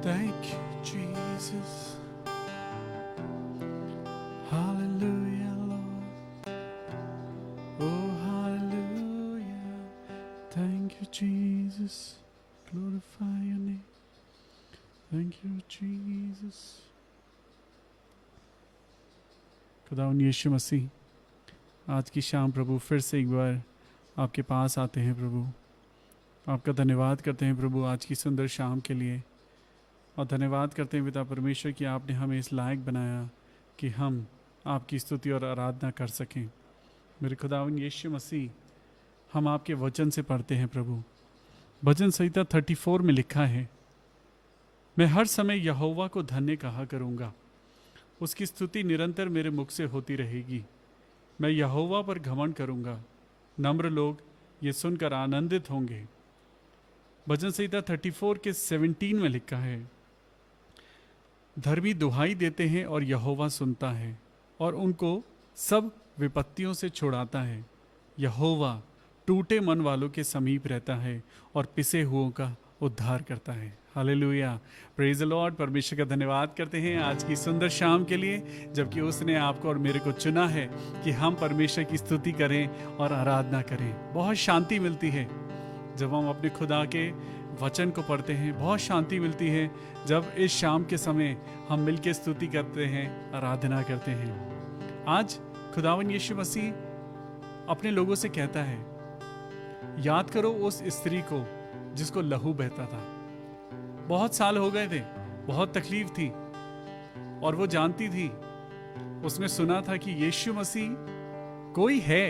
Thank you, Jesus. Hallelujah, Lord. Oh, hallelujah. Thank you, Jesus. Glorify your name. Thank you, Jesus. खुदावंद यीशु मसीह, आज की शाम प्रभु फिर से एक बार आपके पास आते हैं प्रभु। आपका धन्यवाद करते हैं प्रभु आज की सुंदर शाम के लिए, और धन्यवाद करते हैं पिता परमेश्वर कि आपने हमें इस लायक बनाया कि हम आपकी स्तुति और आराधना कर सकें। मेरे खुदावंद यीशु मसीह, हम आपके वचन से पढ़ते हैं प्रभु। भजन संहिता 34 में लिखा है, मैं हर समय यहोवा को धन्य कहा करूँगा, उसकी स्तुति निरंतर मेरे मुख से होती रहेगी। मैं यहोवा पर घमंड करूँगा, नम्र लोग ये सुनकर आनंदित होंगे। भजन संहिता 34 के 17 में लिखा है, धर्मी दुहाई देते हैं और यहोवा सुनता है और उनको सब विपत्तियों से छुड़ाता है। यहोवा टूटे मन वालों के समीप रहता है और पिसे हुओं का उद्धार करता है। Hallelujah, praise the Lord. परमेश्वर का धन्यवाद करते हैं आज की सुंदर शाम के लिए, जबकि उसने आपको और मेरे को चुना है कि हम परमेश्वर की स्तुति करें और आराधना करें। बहुत शांति मिलती है जब हम अपने खुदा के वचन को पढ़ते हैं। बहुत शांति मिलती है जब इस शाम के समय हम मिलकर स्तुति करते हैं, आराधना करते हैं। आज खुदावन यीशु मसीह अपने लोगों से कहता है, याद करो उस स्त्री को जिसको लहू बहता था। बहुत साल हो गए थे, बहुत तकलीफ थी, और वो जानती थी, उसने सुना था कि यीशु मसीह कोई है,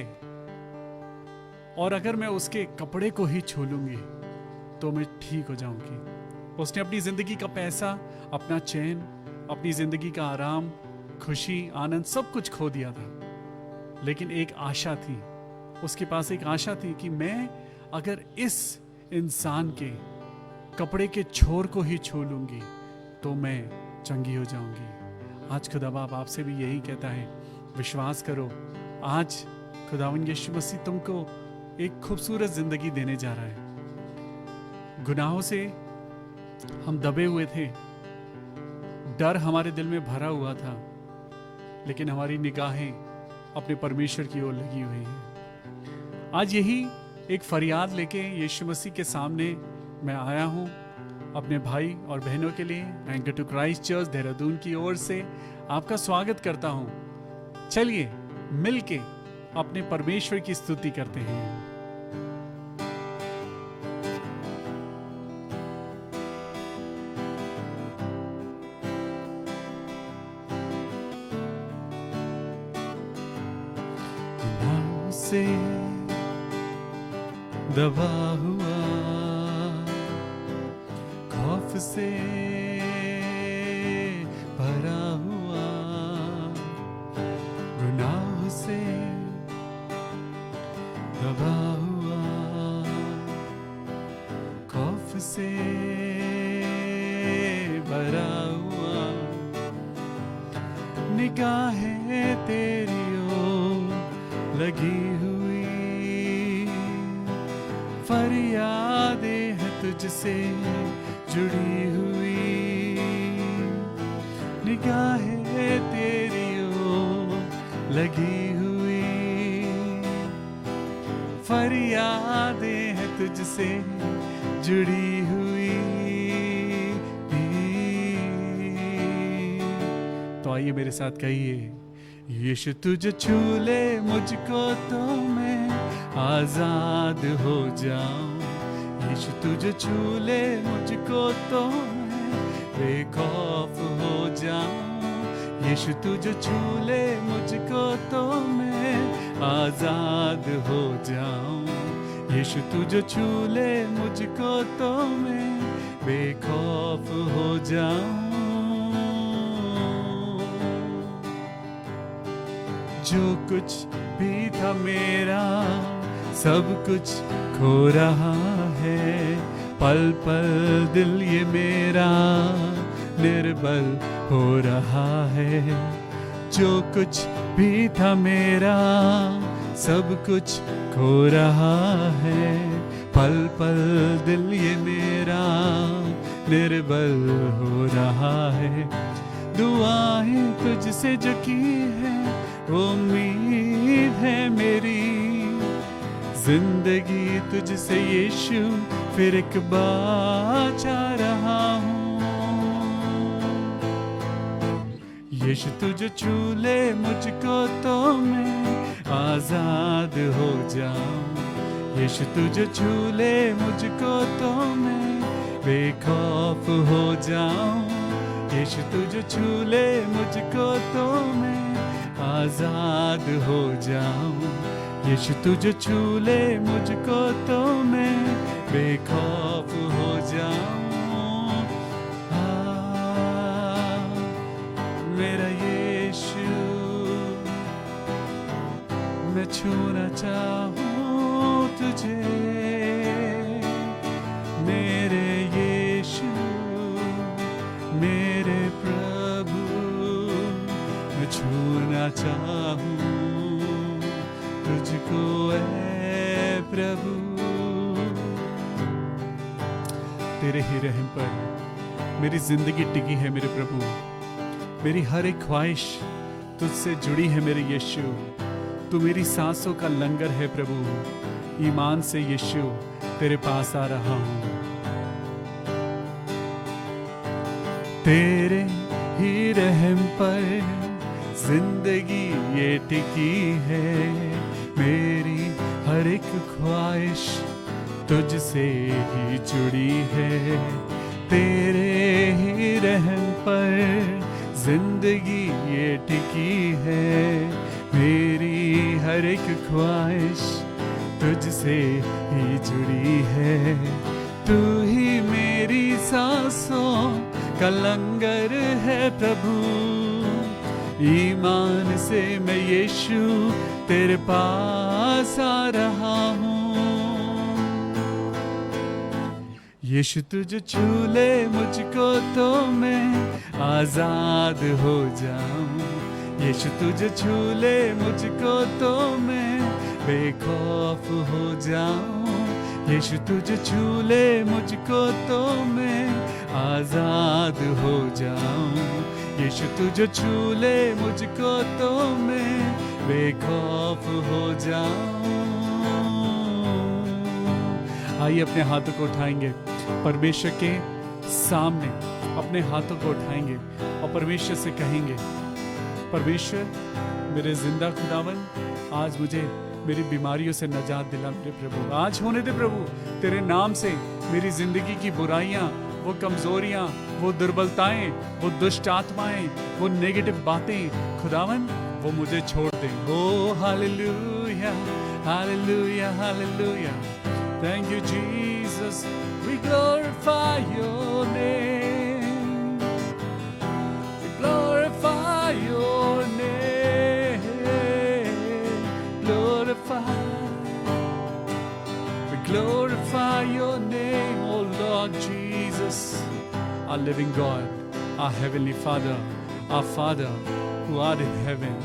और अगर मैं उसके कपड़े को ही छू लूंगी तो मैं ठीक हो जाऊंगी। उसने अपनी जिंदगी का पैसा, अपना चैन, अपनी जिंदगी का आराम, खुशी, आनंद सब कुछ खो दिया था, लेकिन एक आशा थी। उसके पास एक आशा थी कि मैं अगर इस इंसान के कपड़े के छोर को ही छू लूंगी तो मैं चंगी हो जाऊंगी। आज खुदा बाप आपसे भी यही कहता है, विश्वास करो। आज खुदावंद यीशु मसीह तुमको एक खूबसूरत जिंदगी देने जा रहा है। गुनाहों से हम दबे हुए थे, डर हमारे दिल में भरा हुआ था, लेकिन हमारी निगाहें अपने परमेश्वर की ओर लगी हुई हैं। आज यही एक फरियाद लेके यीशु मसीह के सामने मैं आया हूं, अपने भाई और बहनों के लिए anchor to Christ Church Dehradun की ओर से आपका स्वागत करता हूं। चलिए मिलके अपने परमेश्वर की स्तुति करते हैं। से दबा हुआ, खौफ से भरा हुआ, गुनाह से दबा हुआ, खौफ से भरा हुआ, निगाहें तेरी ओर लगी हुई, फरियादें हैं तुझसे जुड़ी हुई, निगाहें तेरी ओर लगी हुई, फरियादें हैं तुझसे जुड़ी हुई। तो आइए मेरे साथ कहिए, यीशु तुझे छू ले मुझको तो मैं आजाद हो जाऊं। यीशु तुझे छू ले मुझको तो मैं बेखौफ हो जाऊं। यीशु तुझे छू ले मुझको तो मैं आजाद हो जाऊं। यीशु तुझे छू ले मुझको तो मैं बेखौफ हो जाऊं। जो कुछ भी था मेरा सब कुछ खो रहा है, पल पल दिल ये मेरा निर्बल हो रहा है। जो कुछ भी था मेरा सब कुछ खो रहा है, पल पल दिल ये मेरा निर्बल हो रहा है। दुआएं तुझसे जो की है वो उम्मीद है मेरी, जिंदगी तुझसे यीशु फिर एक बार चाह रहा हूँ। यीशु तुझे छू ले मुझको तो मैं आजाद हो जाऊं। यीशु तुझे छू ले मुझको तो मैं बेखौफ हो जाऊं। यीशु तुझे छू ले मुझको तो मैं आजाद हो जाऊं। यीशु तुझे छू ले मुझको तो मैं बेखौफ हो जाऊं। मेरा यीशु मैं छूना चाहूं तुझे, मेरे यीशु मेरे प्रभु मैं छूना चाहूं तुझको ऐ प्रभु। तेरे ही रहम पर मेरी जिंदगी टिकी है मेरे प्रभु, मेरी हर एक ख्वाहिश तुझसे जुड़ी है मेरे यीशु। तू मेरी सांसों का लंगर है प्रभु, ईमान से यीशु तेरे पास आ रहा हूँ। तेरे ही रहम पर जिंदगी ये टिकी है, मेरी हर एक ख्वाहिश तुझसे ही जुड़ी है। तेरे ही रहम पर जिंदगी ये टिकी है, मेरी हर एक ख्वाहिश तुझसे ही जुड़ी है। तू ही मेरी सांसों का लंगर है प्रभु, ईमान से मैं यीशु तेरे पास आ रहा हूँ। यीशु तुझे छू ले मुझको तो मैं आजाद हो जाऊं। यीशु तुझे छू ले मुझको तो मैं बेखौफ हो जाऊं। यीशु तुझे छू ले मुझको तो मैं आजाद हो जाऊं। यीशु तुझे छू ले मुझको तो मैं बेखौफ हो जाऊं। आइए अपने हाथों को उठाएंगे परमेश्वर के सामने, अपने हाथों को उठाएंगे और परमेश्वर से कहेंगे, परमेश्वर मेरे जिंदा खुदावन आज मुझे मेरी बीमारियों से निजात दिला मेरे प्रभु। आज होने दे प्रभु, तेरे नाम से मेरी जिंदगी की बुराइयां, वो कमजोरियां, वो दुर्बलताएं, वो दुष्ट आत्माएं, वो नेगेटिव बातें खुदावन वो मुझे छोड़ दे। Oh hallelujah hallelujah hallelujah. Thank you Jesus, we glorify your name. We glorify your name. We glorify your name, oh Lord Jesus, our living God, our heavenly Father, our Father who art in heaven,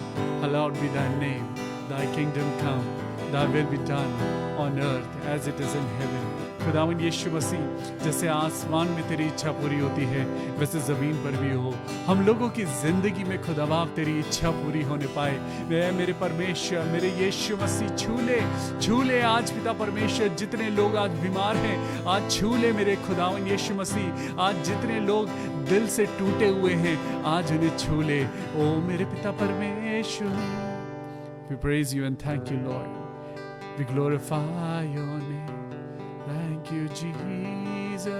hallowed be thy name. Thy kingdom come, thy will be done on earth as it is in heaven. खुदावन यीशु मसीह, जैसे आसमान में तेरी इच्छा पूरी होती है वैसे ज़मीन पर भी हो। हम लोगों की ज़िंदगी में खुदाबाप तेरी इच्छा पूरी होने पाए। वे मेरे परमेश्वर, मेरे यीशु मसीह छू ले आज पिता परमेश्वर, जितने लोग आज बीमार हैं आज छू ले मेरे खुदावन यीशु मसीह। आज जितने लोग दिल से टूटे हुए हैं आज उन्हें छू ले। ओ मेरे पिता परमेश्वर, we praise you and thank you Lord. We glorify your name. Thank you Jesus.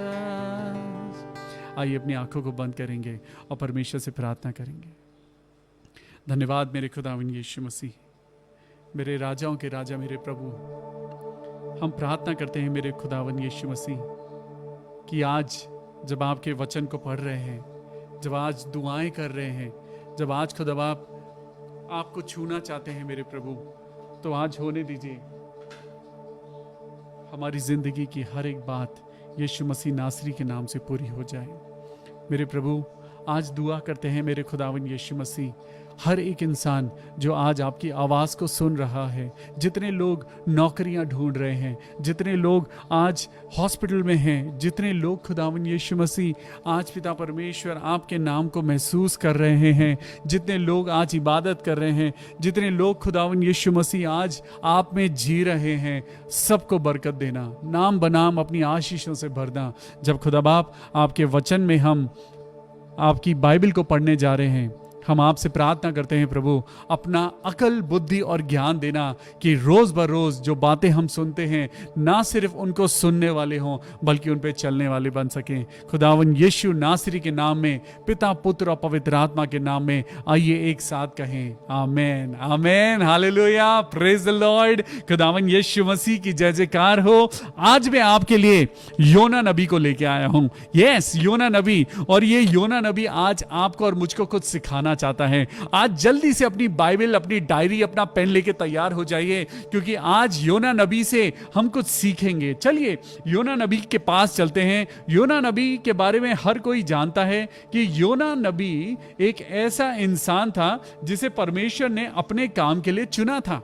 आइए अपनी आंखों को बंद करेंगे और परमेश्वर से प्रार्थना करेंगे। धन्यवाद मेरे खुदावन यीशु मसीह, मेरे राजाओं के राजा, मेरे प्रभु। हम प्रार्थना करते हैं मेरे खुदावन यीशु मसीह कि आज जब आपके वचन को पढ़ रहे हैं, जब आज दुआएं कर रहे हैं, जब आज खुदा आपको छूना चाहते हैं मेरे प्रभु, तो आज होने दीजिए हमारी जिंदगी की हर एक बात यीशु मसीह नासरी के नाम से पूरी हो जाए। मेरे प्रभु आज दुआ करते हैं मेरे खुदावन यीशु मसीह, हर एक इंसान जो आज आपकी आवाज़ को सुन रहा है, जितने लोग नौकरियां ढूंढ रहे हैं, जितने लोग आज हॉस्पिटल में हैं, जितने लोग खुदावन यीशु मसीह आज पिता परमेश्वर आपके नाम को महसूस कर रहे हैं, जितने लोग आज इबादत कर रहे हैं, जितने लोग खुदावन यीशु मसीह आज आप में जी रहे हैं, सबको बरकत देना, नाम बनाम अपनी आशीषों से भरना। जब खुदा बाप आपके वचन में हम आपकी बाइबल को पढ़ने जा रहे हैं, हम आपसे प्रार्थना करते हैं प्रभु, अपना अकल, बुद्धि और ज्ञान देना कि रोज बरोज जो बातें हम सुनते हैं ना सिर्फ उनको सुनने वाले हों बल्कि उन पे चलने वाले बन सकें। खुदावन यीशु नासरी के नाम में, पिता, पुत्र और पवित्र आत्मा के नाम में आइए एक साथ कहें आमेन, आमेन, हालेलुया, प्रेज द लॉर्ड। खुदावन यीशु मसीह की जय जयकार हो। आज मैं आपके लिए योना नबी को लेके आया हूं। यस, योना नबी। और ये योना नबी आज आपको और मुझको कुछ सिखाना चाहता है। आज जल्दी से अपनी बाइबल, अपनी डायरी, अपना पेन लेके तैयार हो जाइए, क्योंकि आज योना नबी से हम कुछ सीखेंगे। चलिए योना नबी के पास चलते हैं। योना नबी के बारे में हर कोई जानता है कि योना नबी एक ऐसा इंसान था जिसे परमेश्वर ने अपने काम के लिए चुना था।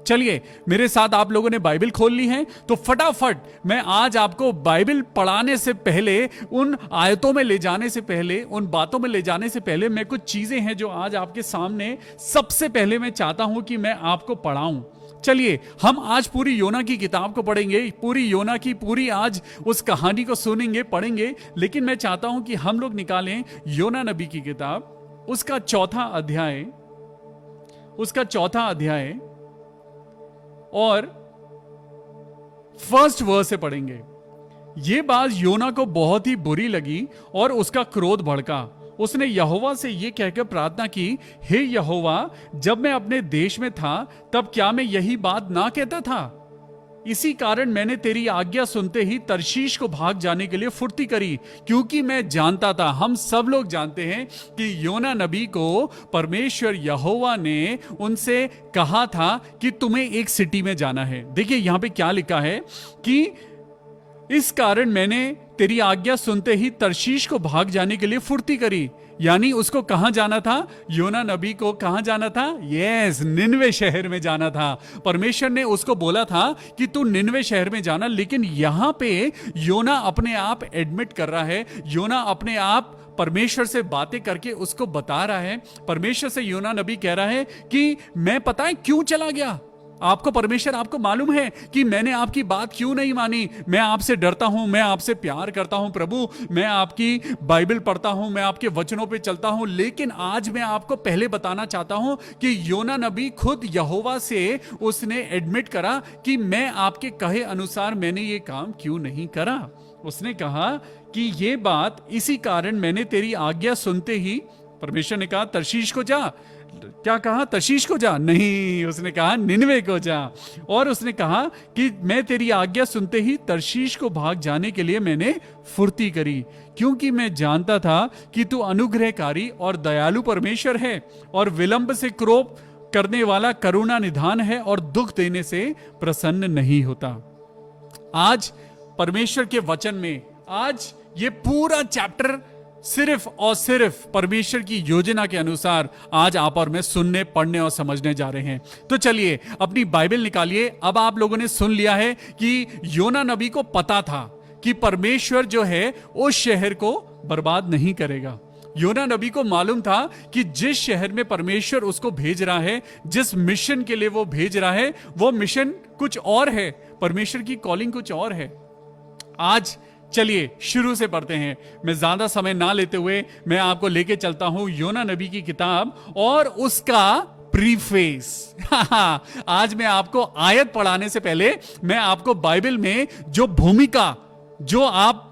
चलिए मेरे साथ आप लोगों ने बाइबल खोल ली है, तो फटाफट मैं आज आपको बाइबल पढ़ाने से पहले, उन आयतों में ले जाने से पहले, उन बातों में ले जाने से पहले, मैं कुछ चीजें हैं जो आज आपके सामने सबसे पहले मैं चाहता हूं कि मैं आपको पढ़ाऊं। चलिए हम आज पूरी योना की किताब को पढ़ेंगे, पूरी योना की पूरी आज उस कहानी को सुनेंगे, पढ़ेंगे। लेकिन मैं चाहता हूं कि हम लोग निकालें योना नबी की किताब, उसका चौथा अध्याय और फर्स्ट वर्स से पढ़ेंगे। यह बात योना को बहुत ही बुरी लगी और उसका क्रोध भड़का। उसने यहोवा से यह कहकर प्रार्थना की, हे यहोवा, जब मैं अपने देश में था तब क्या मैं यही बात ना कहता था? इसी कारण मैंने तेरी आज्ञा सुनते ही तर्शीश को भाग जाने के लिए फुर्ती करी, क्योंकि मैं जानता था, हम सब लोग जानते हैं कि योना नबी को परमेश्वर यहोवा ने उनसे कहा था कि तुम्हें एक सिटी में जाना है। देखिए यहां पे क्या लिखा है कि इस कारण मैंने तेरी आज्ञा सुनते ही तर्शीश को भाग जाने के लिए फुर्ती करी। यानी उसको कहां जाना था? योना नबी को कहां जाना था? यस, निनवे शहर में जाना था। परमेश्वर ने उसको बोला था कि तू निनवे शहर में जाना। लेकिन यहां पे योना अपने आप एडमिट कर रहा है, योना अपने आप परमेश्वर से बातें करके उसको बता रहा है। परमेश्वर से योना नबी कह रहा है कि मैं पता है क्यों चला गया। आपको परमेश्वर, आपको मालूम है कि मैंने आपकी बात क्यों नहीं मानी। मैं आपसे डरता हूं, मैं आपसे प्यार करता हूं प्रभु, मैं आपकी बाइबल पढ़ता हूं, मैं आपके वचनों पे चलता हूं। लेकिन आज मैं आपको पहले बताना चाहता हूं कि योना नबी खुद यहोवा से उसने एडमिट करा कि मैं आपके कहे अनुसार मैंने ये काम क्यों नहीं करा। उसने कहा कि ये बात, इसी कारण मैंने तेरी आज्ञा सुनते ही, परमेश्वर ने कहा तर्शीश को जा। क्या कहा? तर्शीश को जा? नहीं, उसने कहा निनवे को जा। और उसने कहा कि मैं तेरी आज्ञा सुनते ही तर्शीश को भाग जाने के लिए मैंने फुर्ती करी, क्योंकि मैं जानता था कि तू अनुग्रहकारी और दयालु परमेश्वर है और विलंब से क्रोध करने वाला करुणा निधान है और दुख देने से प्रसन्न नहीं होता। आज परमेश्वर के वचन में, आज ये पूरा चैप्टर सिर्फ और सिर्फ परमेश्वर की योजना के अनुसार आज आप और मैं सुनने, पढ़ने और समझने जा रहे हैं। तो चलिए अपनी बाइबल निकालिए। अब आप लोगों ने सुन लिया है कि योना नबी को पता था कि परमेश्वर जो है उस शहर को बर्बाद नहीं करेगा। योना नबी को मालूम था कि जिस शहर में परमेश्वर उसको भेज रहा है, जिस मिशन के लिए वो भेज रहा है, वो मिशन कुछ और है, परमेश्वर की कॉलिंग कुछ और है। आज चलिए शुरू से पढ़ते हैं। मैं ज्यादा समय ना लेते हुए मैं आपको लेके चलता हूं योना नबी की किताब और उसका प्रीफेस। आज मैं आपको आयत पढ़ाने से पहले मैं आपको बाइबल में जो भूमिका, जो आप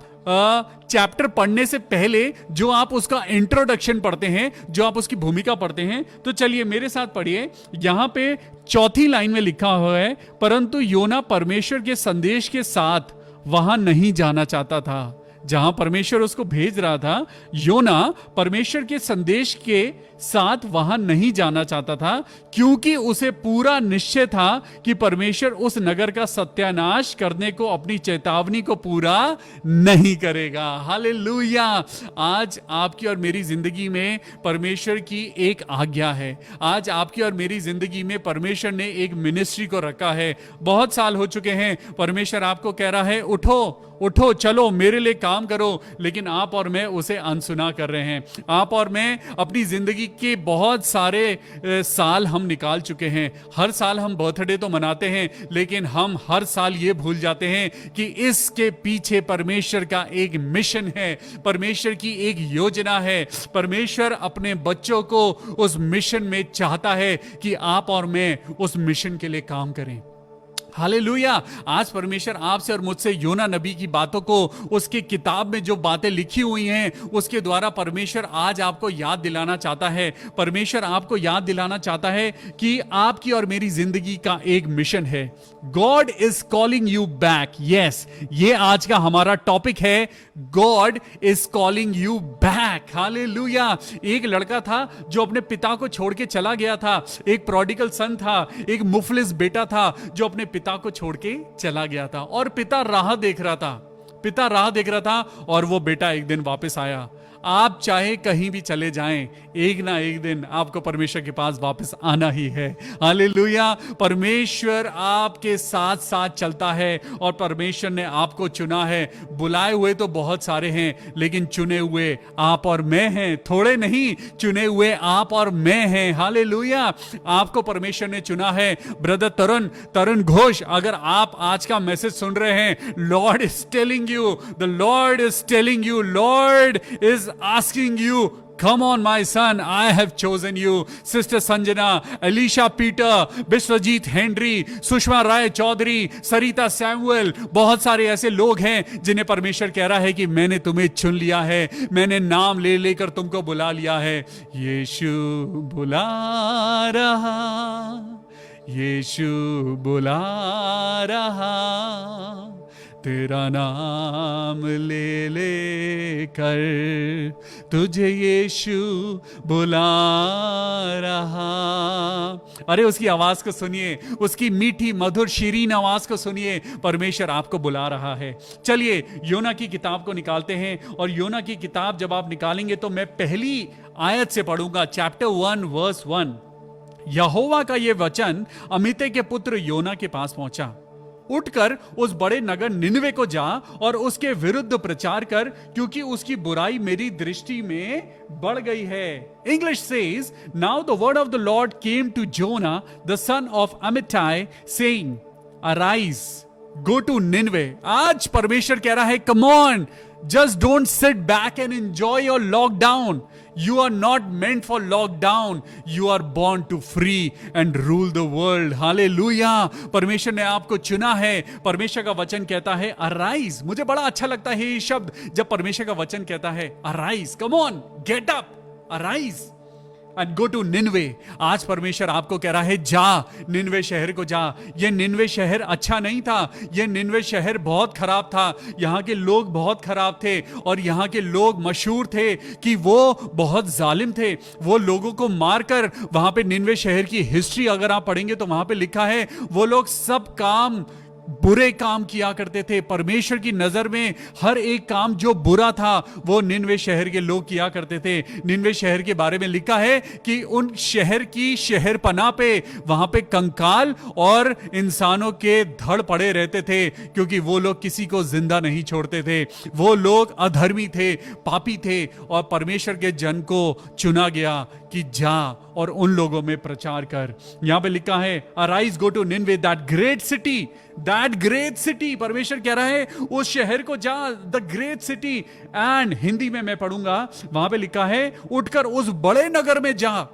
चैप्टर पढ़ने से पहले जो आप उसका इंट्रोडक्शन पढ़ते हैं, जो आप उसकी भूमिका पढ़ते हैं, तो चलिए मेरे साथ पढ़िए। यहां पे चौथी लाइन में लिखा हुआ है, परंतु योना परमेश्वर के संदेश के साथ वहां नहीं जाना चाहता था। जहां परमेश्वर उसको भेज रहा था, योना परमेश्वर के संदेश के साथ वहां नहीं जाना चाहता था, क्योंकि उसे पूरा निश्चय था कि परमेश्वर उस नगर का सत्यानाश करने को, अपनी चेतावनी को पूरा नहीं करेगा। हालेलुया। आज आपकी और मेरी जिंदगी में परमेश्वर की एक आज्ञा है। आज आपकी और मेरी जिंदगी में परमेश्वर ने एक मिनिस्ट्री को रखा है। बहुत साल हो चुके हैं, परमेश्वर आपको कह रहा है, उठो उठो, चलो मेरे लिए काम करो, लेकिन आप और मैं उसे अनसुना कर रहे हैं। आप और मैं अपनी जिंदगी के बहुत सारे साल हम निकाल चुके हैं। हर साल हम बर्थडे तो मनाते हैं, लेकिन हम हर साल ये भूल जाते हैं कि इसके पीछे परमेश्वर का एक मिशन है, परमेश्वर की एक योजना है। परमेश्वर अपने बच्चों को उस मिशन में चाहता है कि आप और मैं उस मिशन के लिए काम करें। हालेलुया। आज परमेश्वर आपसे और मुझसे योना नबी की बातों को, उसकी किताब में जो बातें लिखी हुई हैं, उसके द्वारा परमेश्वर आज आपको याद दिलाना चाहता है। परमेश्वर आपको याद दिलाना चाहता है कि आपकी और मेरी जिंदगी का एक मिशन है। God is calling you back. Yes, ये आज का हमारा टॉपिक है, God is calling you back. Hallelujah. एक लड़का था जो अपने पिता को छोड़ के चला गया था। एक प्रोडिगल सन था, एक मुफलिस बेटा था जो अपने पिता को छोड़ के चला गया था, और पिता राह देख रहा था, और वो बेटा एक दिन वापस आया। आप चाहे कहीं भी चले जाएं, एक ना एक दिन आपको परमेश्वर के पास वापस आना ही है। हालेलुया। परमेश्वर आपके साथ साथ चलता है, और परमेश्वर ने आपको चुना है। बुलाए हुए तो बहुत सारे हैं, लेकिन चुने हुए आप और मैं हैं। थोड़े नहीं, चुने हुए आप और मैं हैं। हालेलुया। आपको परमेश्वर ने चुना है। ब्रदर तरुण घोष, अगर आप आज का मैसेज सुन रहे हैं, Lord is telling you, the Lord is telling you, Lord is asking you, come on my son, I have chosen you. Sister Sanjana, Alicia Peter, Vishwajeet Henry, Sushma Rai Chaudhary, Sarita Samuel, बहुत सारे ऐसे लोग हैं जिन्हें परमेश्वर कह रहा है कि मैंने तुम्हें चुन लिया है, मैंने नाम ले लेकर तुमको बुला लिया है। यीशु बुला रहा, यीशु बुला रहा, तेरा नाम ले ले कर तुझे यीशु बुला रहा। अरे उसकी आवाज को सुनिए, उसकी मीठी मधुर शीरीन आवाज को सुनिए। परमेश्वर आपको बुला रहा है। चलिए योना की किताब को निकालते हैं, और योना की किताब जब आप निकालेंगे तो मैं पहली आयत से पढ़ूंगा, चैप्टर 1 वर्स 1। यहोवा का यह वचन अमित्ते के पुत्र योना के पास पहुंचा, उठकर उस बड़े नगर निनवे को जा और उसके विरुद्ध प्रचार कर, क्योंकि उसकी बुराई मेरी दृष्टि में बढ़ गई है। English says, now the word of the Lord came to Jonah the son of Amittai saying, arise go to Nineveh. आज परमेश्वर कह रहा है, come on, just don't sit back and enjoy your lockdown. You are not meant for lockdown. You are born to free and rule the world. Hallelujah. परमेश्वर ने आपको चुना है। परमेश्वर का वचन कहता है arise. मुझे बड़ा अच्छा लगता है ये शब्द, जब परमेश्वर का वचन कहता है arise. Come on, get up, arise and go to Nineveh. आज परमेश्वर आपको कह रहा है, जा निनवे शहर को जा। ये निनवे शहर अच्छा नहीं था, ये निनवे शहर बहुत खराब था। यहाँ के लोग बहुत खराब थे, और यहाँ के लोग मशहूर थे कि वो बहुत जालिम थे। वो लोगों को मारकर, वहां पे निनवे शहर की हिस्ट्री अगर आप पढ़ेंगे तो वहां पे लिखा है, वो लोग सब काम, बुरे काम किया करते थे। परमेश्वर की नजर में हर एक काम जो बुरा था वो निनवे शहर के लोग किया करते थे। निनवे शहर के बारे में लिखा है कि उन शहर की शहरपनाह पे, वहां पे कंकाल और इंसानों के धड़ पड़े रहते थे, क्योंकि वो लोग किसी को जिंदा नहीं छोड़ते थे। वो लोग अधर्मी थे, पापी थे, और परमेश्वर के जन को चुना गया कि जा और उन लोगों में प्रचार कर। यहां पे लिखा है, arise go to Nineveh, that great city, that great city. परमेश्वर कह रहा है उस शहर को जा, the great city. And Hindi में मैं पढ़ूंगा, वहां पे लिखा है, उठकर उस बड़े नगर में जा,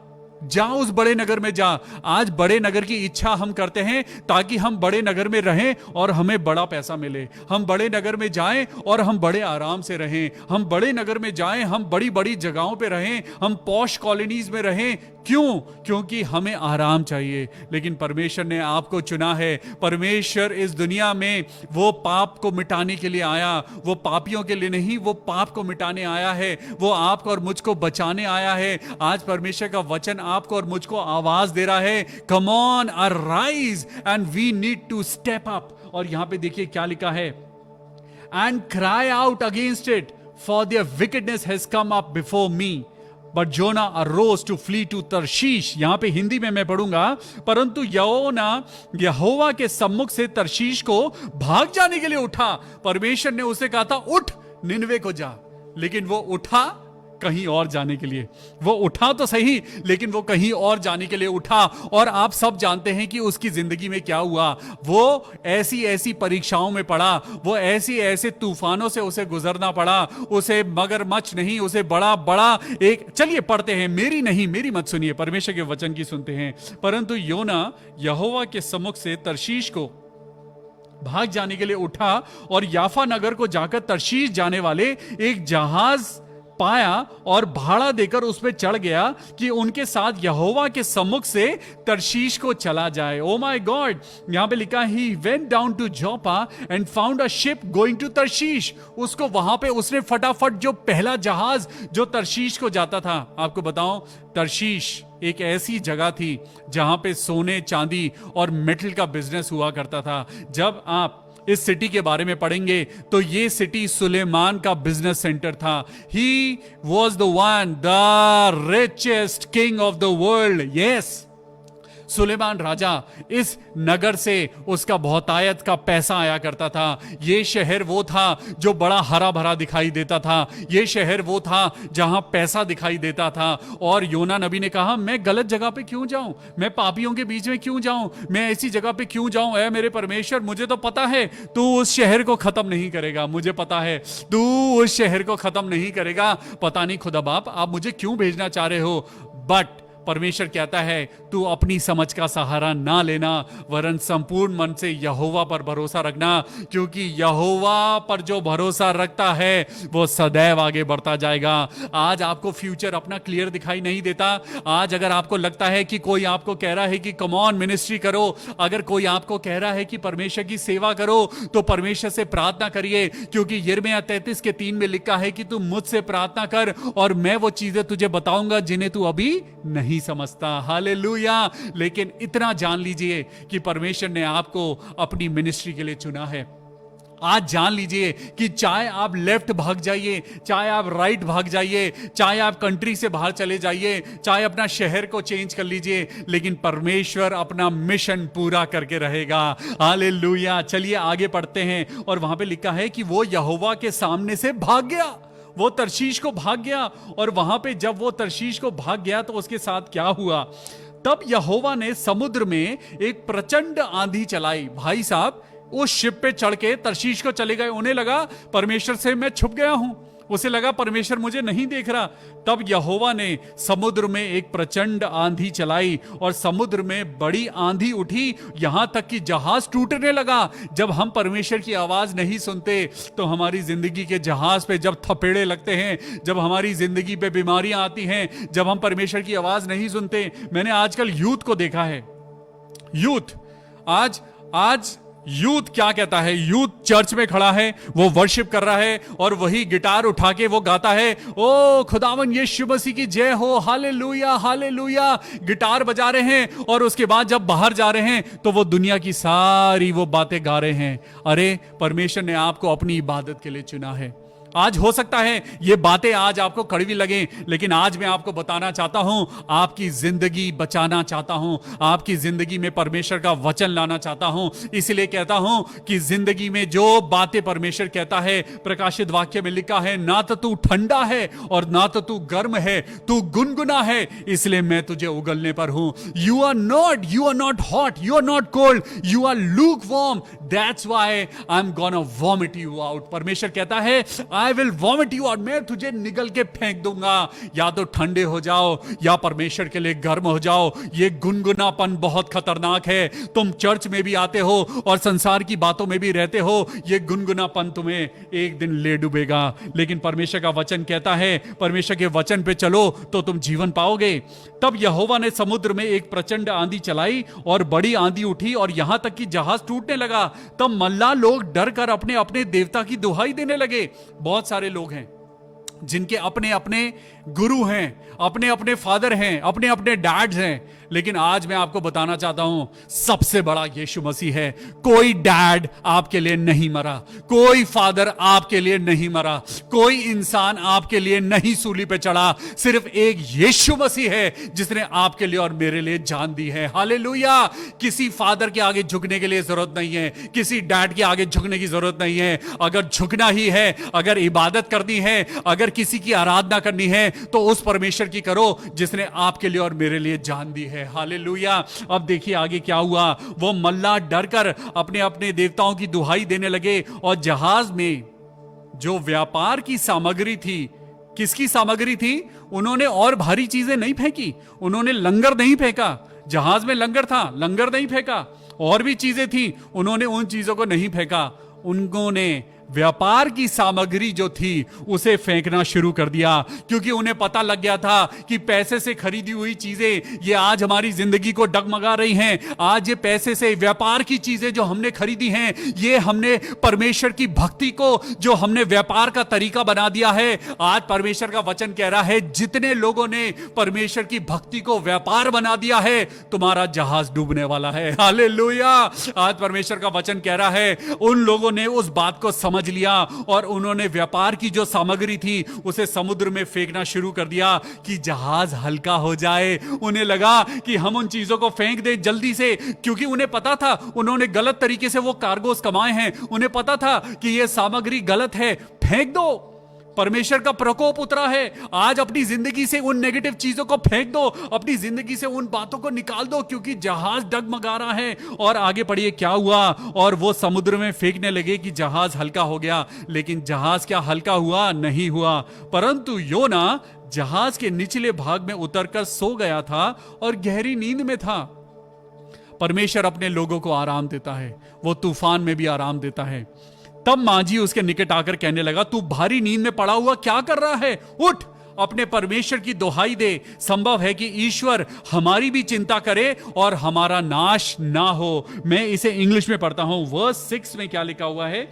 उस बड़े नगर में जा। आज बड़े नगर की इच्छा हम करते हैं ताकि हम बड़े नगर में रहें और हमें बड़ा पैसा मिले। हम बड़े नगर में जाएं और हम बड़े आराम से रहें। हम बड़े नगर में जाएं, हम बड़ी बड़ी जगहों पे रहें, हम पॉश कॉलोनीज में रहें। क्यों? क्योंकि हमें आराम चाहिए, लेकिन परमेश्वर ने आपको चुना है। परमेश्वर इस दुनिया में वो पाप को मिटाने के लिए आया, वो पापियों के लिए नहीं, वो पाप को मिटाने आया है, वो आपको और मुझको बचाने आया है। आज परमेश्वर का वचन आपको और मुझको आवाज दे रहा है, come on, arise and we need to step up. और यहां पे देखिए क्या लिखा है, and cry out against it, for their wickedness has come up before me, but Jonah arose to flee to Tarshish. यहां पे हिंदी में मैं पढ़ूंगा, परंतु योना यहोवा के सम्मुख से तरशीश को भाग जाने के लिए उठा। परमेश्वर ने उसे कहा था उठ निनवे को जा, लेकिन वो उठा कहीं और जाने के लिए। वो उठा तो सही, लेकिन वो कहीं और जाने के लिए उठा। और आप सब जानते हैं कि उसकी जिंदगी में क्या हुआ। वो ऐसी ऐसी परीक्षाओं में पड़ा, वो ऐसी ऐसे तूफानों से उसे गुजरना पड़ा। उसे मगरमच्छ नहीं, उसे बड़ा बड़ा एक, चलिए पढ़ते हैं, मेरी मत सुनिए, परमेश्वर के वचन की सुनते हैं। परंतु योना यहोवा के सम्मुख से तरशीश को भाग जाने के लिए उठा और याफा नगर को जाकर तरशीश जाने वाले एक जहाज पाया और भाड़ा देकर उस पर चढ़ गया कि उनके साथ यहोवा के सम्मुख से तरशीश को चला जाए। ओ माय गॉड, यहां पे लिखा he went down to Joppa and found a ship going to Tarshish. उसको वहां पे उसने फटाफट जो पहला जहाज जो तरशीश को जाता था, आपको बताऊं, तरशीश एक ऐसी जगह थी जहां पे सोने चांदी और मेटल का बिजनेस हुआ करता था। जब आप इस सिटी के बारे में पढ़ेंगे तो ये सिटी सुलेमान का बिजनेस सेंटर था। He was the one, the richest king of the world. Yes, सुलेमान राजा, इस नगर से उसका बहुतायत का पैसा आया करता था। यह शहर वो था जो बड़ा हरा भरा दिखाई देता था। यह शहर वो था जहां पैसा दिखाई देता था। और योना नबी ने कहा, मैं गलत जगह पे क्यों जाऊं, मैं पापियों के बीच में क्यों जाऊं, मैं ऐसी जगह पे क्यों जाऊं। ऐ मेरे परमेश्वर, मुझे तो पता है तू उस शहर को खत्म नहीं करेगा, मुझे पता है तू उस शहर को खत्म नहीं करेगा। पता नहीं खुदा बाप आप मुझे क्यों भेजना चाह रहे हो, बट परमेश्वर कहता है तू अपनी समझ का सहारा ना लेना, वरन संपूर्ण मन से यहोवा पर भरोसा रखना, क्योंकि यहोवा पर जो भरोसा रखता है वो सदैव आगे बढ़ता जाएगा। आज आपको फ्यूचर अपना क्लियर दिखाई नहीं देता। आज अगर आपको लगता है कि कोई आपको कह रहा है कि कम ऑन मिनिस्ट्री करो, अगर कोई आपको कह रहा है कि परमेश्वर की सेवा करो, तो परमेश्वर से प्रार्थना करिए, क्योंकि यिर्मयाह 33:3 में लिखा है कि तू मुझसे प्रार्थना कर और मैं वो चीजें तुझे बताऊंगा जिन्हें तू अभी नहीं समझता। हालेलुया। लेकिन इतना जान लीजिए कि परमेश्वर ने आपको अपनी मिनिस्ट्री के लिए चुना है। आज जान लीजिए कि चाहे आप लेफ्ट भाग जाइए, चाहे आप राइट भाग जाइए, चाहे आप कंट्री से बाहर चले जाइए, चाहे अपना शहर को चेंज कर लीजिए, लेकिन परमेश्वर अपना मिशन पूरा करके रहेगा। हालेलुया। चलिए आगे पढ़ते हैं। और वहां पे लिखा है कि वो यहोवा के सामने से भाग गया, वो तरशीश को भाग गया। और वहां पे जब वो तरशीश को भाग गया तो उसके साथ क्या हुआ, तब यहोवा ने समुद्र में एक प्रचंड आंधी चलाई। भाई साहब उस शिप पे चढ़ के तरशीश को चले गए। उन्हें लगा परमेश्वर से मैं छुप गया हूं, उसे लगा परमेश्वर मुझे नहीं देख रहा। तब यहोवा ने समुद्र में एक प्रचंड आंधी चलाई और समुद्र में बड़ी आंधी उठी, यहां तक कि जहाज टूटने लगा। जब हम परमेश्वर की आवाज नहीं सुनते तो हमारी जिंदगी के जहाज पे जब थपेड़े लगते हैं, जब हमारी जिंदगी पे बीमारियां आती हैं, जब हम परमेश्वर की आवाज नहीं सुनते। मैंने आजकल यूथ को देखा है, यूथ आज यूथ क्या कहता है, यूथ चर्च में खड़ा है, वो वर्शिप कर रहा है और वही गिटार उठा के वो गाता है, ओ खुदावन यीशु मसीह की जय हो, हालेलुया हालेलुया, गिटार बजा रहे हैं। और उसके बाद जब बाहर जा रहे हैं तो वो दुनिया की सारी वो बातें गा रहे हैं। अरे परमेश्वर ने आपको अपनी इबादत के लिए चुना है। आज हो सकता है ये बातें आज आपको कड़वी लगे, लेकिन आज मैं आपको बताना चाहता हूं, आपकी जिंदगी बचाना चाहता हूं, आपकी जिंदगी में परमेश्वर का वचन लाना चाहता हूं। इसलिए कहता हूं कि जिंदगी में जो बातें परमेश्वर कहता है, प्रकाशित वाक्य में लिखा है, ना तो तू ठंडा है और ना तो तू गर्म है, तू गुनगुना है, इसलिए मैं तुझे उगलने पर हूं। You are not hot, you are not cold, you are lukewarm, that's why I am gonna vomit you out. परमेश्वर कहता है आई विल वॉमिट यू, और मैं तुझे निगल के फेंक दूंगा। या तो ठंडे हो जाओ या परमेश्वर के लिए गर्म हो जाओ। ये गुनगुनापन बहुत खतरनाक है। तुम चर्च में भी आते हो और संसार की बातों में भी रहते हो, ये गुनगुनापन तुम्हें एक दिन ले डूबेगा। लेकिन परमेश्वर का वचन कहता है, परमेश्वर के वचन पे चलो तो तुम जीवन पाओगे। तब यहोवा ने समुद्र में एक प्रचंड आंधी चलाई और बड़ी आंधी उठी और यहां तक कि जहाज टूटने लगा। तब मल्लाह लोग डर कर अपने अपने देवता की दुहाई देने लगे। बहुत सारे लोग हैं जिनके अपने अपने गुरु हैं, अपने अपने फादर हैं, अपने अपने डैड्स हैं। लेकिन आज मैं आपको बताना चाहता हूं, सबसे बड़ा यीशु मसीह है। कोई डैड आपके लिए नहीं मरा, कोई फादर आपके लिए नहीं मरा, कोई इंसान आपके लिए नहीं सूली पे चढ़ा। सिर्फ एक यीशु मसीह है जिसने आपके लिए और मेरे लिए जान दी है। हालेलुया। किसी फादर के आगे झुकने के लिए जरूरत नहीं है, किसी डैड के आगे झुकने की जरूरत नहीं है। अगर झुकना ही है, अगर इबादत करनी है, अगर किसी की आराधना करनी है, तो उस परमेश्वर की करो जिसने आपके लिए और मेरे लिए जान दी है। हालेलुया। अब देखिए आगे क्या हुआ। वो मल्लाह डर कर अपने अपने देवताओं की दुहाई देने लगे और जहाज में जो व्यापार की सामग्री थी, किसकी सामग्री थी? उन्होंने और भारी चीजें नहीं फेंकी, उन्होंने लंगर नहीं फेंका। जहाज में लंगर था, लंगर नहीं फेंका। और भी चीजें थी, उन्होंने उन चीजों को नहीं फेंका। उन्होंने व्यापार की सामग्री जो थी उसे फेंकना शुरू कर दिया, क्योंकि उन्हें पता लग गया था कि पैसे से खरीदी हुई चीजें ये आज हमारी जिंदगी को डगमगा रही हैं। आज ये पैसे से व्यापार की चीजें जो हमने खरीदी हैं, ये हमने परमेश्वर की भक्ति को जो हमने व्यापार का तरीका बना दिया है। आज परमेश्वर का वचन कह रहा है, जितने लोगों ने परमेश्वर की भक्ति को व्यापार बना दिया है, तुम्हारा जहाज डूबने वाला है। हालेलुया। आज परमेश्वर का वचन कह रहा है, उन लोगों ने उस बात को समझ लिया और उन्होंने व्यापार की जो सामग्री थी उसे समुद्र में फेंकना शुरू कर दिया कि जहाज हल्का हो जाए। उन्हें लगा कि हम उन चीजों को फेंक दें जल्दी से, क्योंकि उन्हें पता था उन्होंने गलत तरीके से वो कार्गोस कमाए हैं। उन्हें पता था कि यह सामग्री गलत है, फेंक दो। परमेश्वर का प्रकोप उतरा है। आज अपनी जिंदगी से उन नेगेटिव चीजों को फेंक दो, अपनी जिंदगी से उन बातों को निकाल दो, क्योंकि जहाज डगमगा रहा है। और आगे पढ़िए क्या हुआ। और वो समुद्र में फेंकने लगे कि जहाज हल्का हो गया। लेकिन जहाज क्या हल्का हुआ? नहीं हुआ। परंतु योना जहाज के निचले भाग में उतरकर सो गया था और गहरी नींद में था। परमेश्वर अपने लोगों को आराम देता है, वो तूफान में भी आराम देता है। तब मांझी उसके निकट आकर कहने लगा, तू भारी नींद में पड़ा हुआ क्या कर रहा है? उठ, अपने परमेश्वर की दोहाई दे। संभव है कि ईश्वर हमारी भी चिंता करे और हमारा नाश ना हो। मैं इसे इंग्लिश में पढ़ता हूं। वर्स 6 में क्या लिखा हुआ है?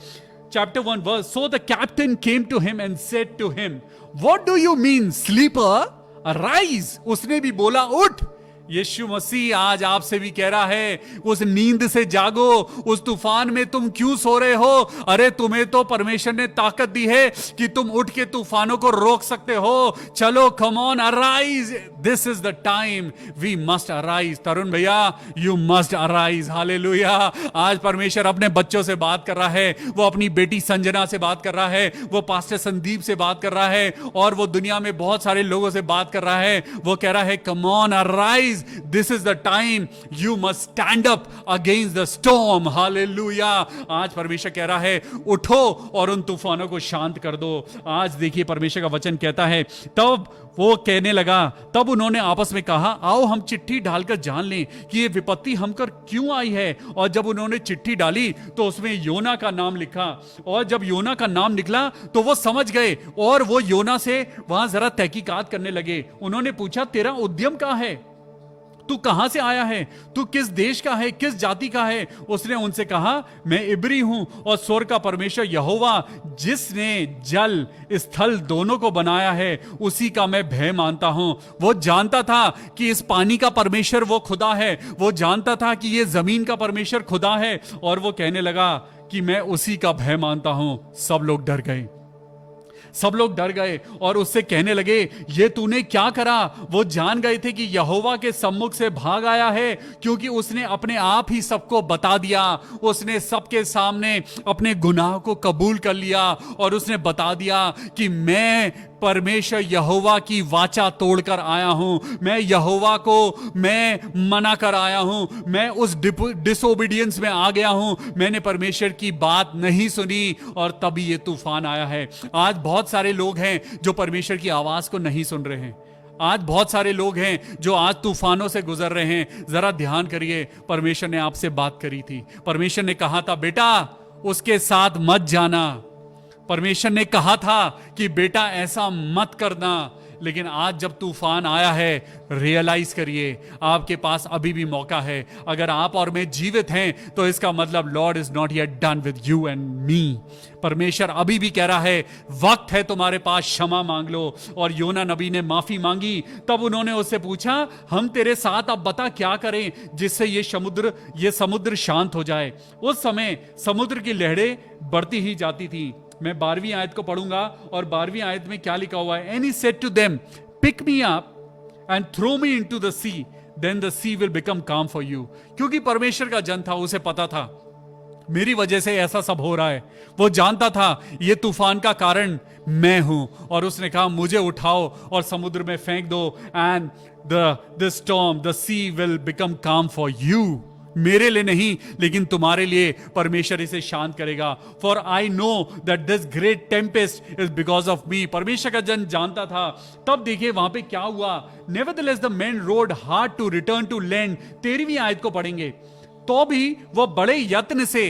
Chapter 1 verse, so the captain came to him and said to him, what do you mean, sleeper? Arise. उसने भी बोला, उठ। यीशु मसीह आज आपसे भी कह रहा है, उस नींद से जागो। उस तूफान में तुम क्यों सो रहे हो? अरे तुम्हें तो परमेश्वर ने ताकत दी है कि तुम उठ के तूफानों को रोक सकते हो। चलो, come on, arise. This is the time we must arise. Tarun भैया, यू मस्ट अराइज। हालेलुया। आज परमेश्वर अपने बच्चों से बात कर रहा है। वो अपनी बेटी संजना से बात कर रहा है, वो पास्टर संदीप से बात कर रहा है, और वो दुनिया में बहुत सारे लोगों से बात कर रहा है। वो कह रहा है, come on, arise. This is the time you must stand up against the storm. Hallelujah. आज परमेश्वर कह रहा है, उठो और उन तूफानों को शांत कर दो। आज देखिए परमेश्वर का वचन कहता है, तब वो कहने लगा, तब उन्होंने आपस में कहा, आओ हम चिट्ठी डालकर जान लें कि ये विपत्ति हम पर क्यों आई है। और जब उन्होंने चिट्ठी डाली तो उसमें योना का नाम लिखा, और जब योना का नाम निकला तो वो समझ गए और वो योना से वहां जरा तहकीकात करने लगे। उन्होंने पूछा, तेरा उद्यम कहाँ है? तू कहां से आया है? तू किस देश का है? किस जाति का है? उसने उनसे कहा, मैं इब्री हूं और स्वर्ग का परमेश्वर यहोवा जिसने जल स्थल दोनों को बनाया है, उसी का मैं भय मानता हूं। वो जानता था कि इस पानी का परमेश्वर वो खुदा है, वो जानता था कि ये जमीन का परमेश्वर खुदा है, और वो कहने लगा कि मैं उसी का भय मानता हूं। सब लोग डर गए, सब लोग डर गए और उससे कहने लगे, ये तूने क्या करा? वो जान गए थे कि यहोवा के सम्मुख से भाग आया है, क्योंकि उसने अपने आप ही सबको बता दिया। उसने सबके सामने अपने गुनाह को कबूल कर लिया और उसने बता दिया कि मैं परमेश्वर यहोवा की वाचा तोड़कर आया हूं, मैं यहोवा को मैं मना कर आया हूं, मैं उस डिसोबीडियंस में आ गया हूं, मैंने परमेश्वर की बात नहीं सुनी और तभी ये तूफान आया है। आज बहुत सारे लोग हैं जो परमेश्वर की आवाज को नहीं सुन रहे हैं। आज बहुत सारे लोग हैं जो आज तूफानों से गुजर रहे हैं। जरा ध्यान करिए, परमेश्वर ने आपसे बात करी थी। परमेश्वर ने कहा था बेटा उसके साथ मत जाना। परमेश्वर ने कहा था कि बेटा ऐसा मत करना। लेकिन आज जब तूफान आया है, रियलाइज करिए आपके पास अभी भी मौका है। अगर आप और मैं जीवित हैं तो इसका मतलब Lord is not yet done with you and me. परमेश्वर अभी भी कह रहा है वक्त है तुम्हारे पास, क्षमा मांग लो। और योना नबी ने माफी मांगी। तब उन्होंने उससे पूछा हम तेरे साथ अब बता क्या करें जिससे ये समुद्र शांत हो जाए। उस समय समुद्र की लहरें बढ़ती ही जाती थी। मैं 12वीं आयत को पढ़ूंगा और 12वीं आयत में क्या लिखा हुआ है, and he said to them pick me up and throw me into the sea then the sea will become calm for you. क्योंकि परमेश्वर का जन था, उसे पता था मेरी वजह से ऐसा सब हो रहा है। वो जानता था ये तूफान का कारण मैं हूं और उसने कहा मुझे उठाओ और समुद्र में फेंक दो and the storm the sea will become calm for you. मेरे लिए नहीं लेकिन तुम्हारे लिए परमेश्वर इसे शांत करेगा। For I know that this great Tempest is because of me. परमेश्वर का जन जानता था। तब देखिए वहां पे क्या हुआ, nevertheless the men rowed hard to return to land. 13वीं आयत को पढ़ेंगे तो भी वो बड़े यत्न से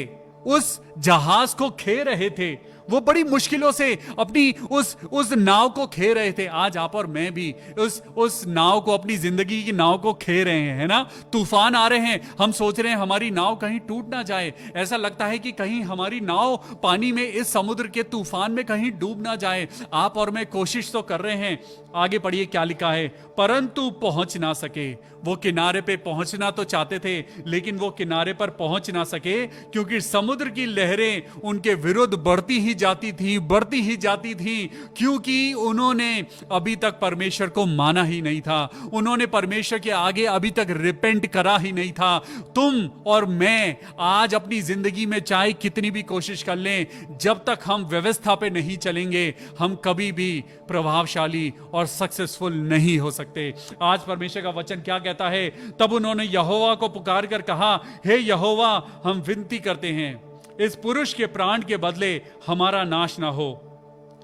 उस जहाज को खे रहे थे। वो बड़ी मुश्किलों से अपनी उस नाव को खे रहे थे। आज आप और मैं भी उस नाव को, अपनी जिंदगी की नाव को खे रहे हैं, है ना। तूफान आ रहे हैं, हम सोच रहे हैं हमारी नाव कहीं टूट ना जाए। ऐसा लगता है कि कहीं हमारी नाव पानी में, इस समुद्र के तूफान में कहीं डूब ना जाए। आप और मैं कोशिश तो कर रहे हैं। आगे पढ़िए क्या लिखा है, परंतु पहुंच ना सके। वो किनारे पे पहुंचना तो चाहते थे लेकिन वो किनारे पर पहुंच ना सके क्योंकि समुद्र की लहरें उनके विरुद्ध बढ़ती ही जाती थी क्योंकि उन्होंने अभी तक परमेश्वर को माना ही नहीं था। उन्होंने परमेश्वर के आगे अभी तक रिपेंट करा ही नहीं था। तुम और मैं आज अपनी जिंदगी में चाहे कितनी भी कोशिश कर लें, जब तक हम व्यवस्था पे नहीं चलेंगे हम कभी भी प्रभावशाली और सक्सेसफुल नहीं हो सकते। आज परमेश्वर का वचन क्या कहता है, तब उन्होंने यहोवा को पुकार कर कहा, हे यहोवा हम विनती करते हैं इस पुरुष के प्राण के बदले हमारा नाश ना हो,